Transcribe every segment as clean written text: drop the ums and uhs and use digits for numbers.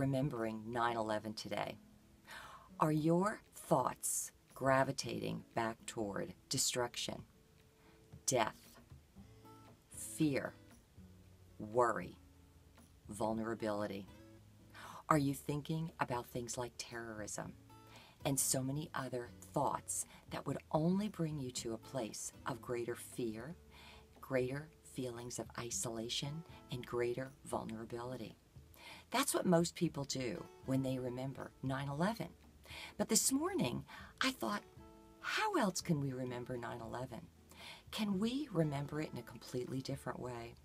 remembering 9/11 today? Are your thoughts gravitating back toward destruction, death, fear, worry, vulnerability? Are you thinking about things like terrorism and so many other thoughts that would only bring you to a place of greater fear, greater feelings of isolation, and greater vulnerability? That's what most people do when they remember 9/11. But this morning, I thought, how else can we remember 9/11? Can we remember it in a completely different way?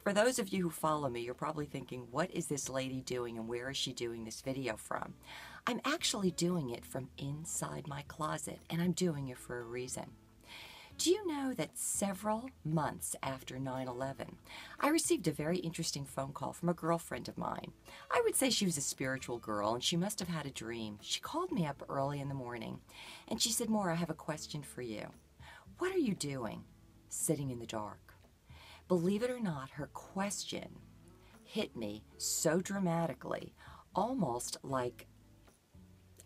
For those of you who follow me, you're probably thinking, what is this lady doing and where is she doing this video from? I'm actually doing it from inside my closet, and I'm doing it for a reason. Do you know that several months after 9/11, I received a very interesting phone call from a girlfriend of mine. I would say she was a spiritual girl, and she must have had a dream. She called me up early in the morning, and she said, Maura, I have a question for you. What are you doing sitting in the dark? Believe it or not, her question hit me so dramatically, almost like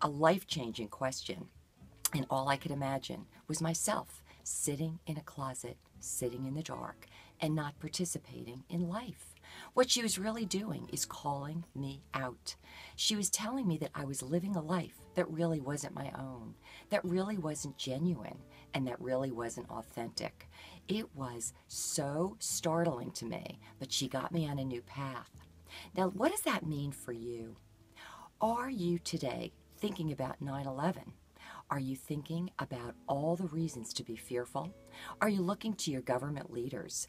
a life-changing question. And all I could imagine was myself sitting in a closet, sitting in the dark, and not participating in life. What she was really doing is calling me out. She was telling me that I was living a life that really wasn't my own, that really wasn't genuine, and that really wasn't authentic. It was so startling to me, but she got me on a new path. Now, what does that mean for you? Are you today thinking about 9/11? Are you thinking about all the reasons to be fearful? Are you looking to your government leaders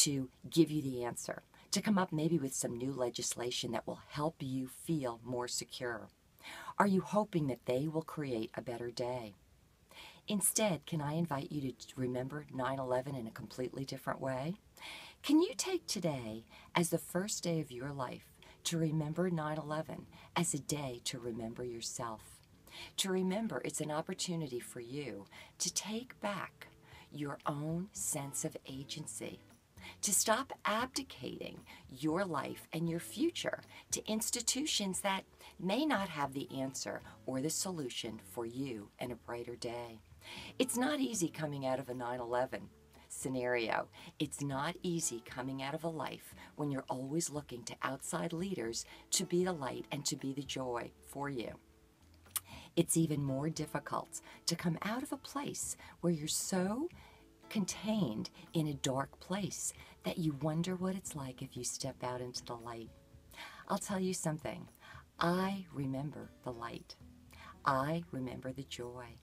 to give you the answer, to come up maybe with some new legislation that will help you feel more secure? Are you hoping that they will create a better day? Instead, can I invite you to remember 9/11 in a completely different way? Can you take today as the first day of your life to remember 9/11 as a day to remember yourself? To remember it's an opportunity for you to take back your own sense of agency, to stop abdicating your life and your future to institutions that may not have the answer or the solution for you and a brighter day. It's not easy coming out of a 9/11 scenario. It's not easy coming out of a life when you're always looking to outside leaders to be the light and to be the joy for you. It's even more difficult to come out of a place where you're so contained in a dark place that you wonder what it's like if you step out into the light. I'll tell you something. I remember the light. I remember the joy.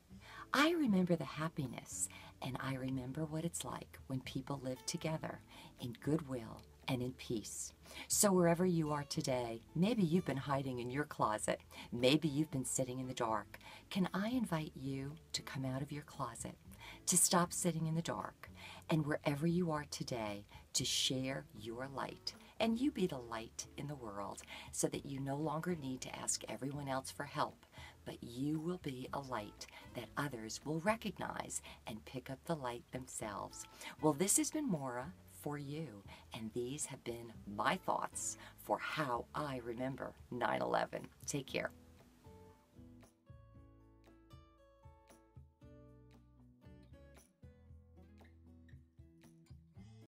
I remember the happiness, and I remember what it's like when people live together in goodwill and in peace. So wherever you are today, maybe you've been hiding in your closet, maybe you've been sitting in the dark. Can I invite you to come out of your closet, to stop sitting in the dark, and wherever you are today, to share your light, and you be the light in the world, so that you no longer need to ask everyone else for help, but you will be a light that others will recognize and pick up the light themselves. Well, this has been Maura for you, and these have been my thoughts for how I remember 9/11. Take care.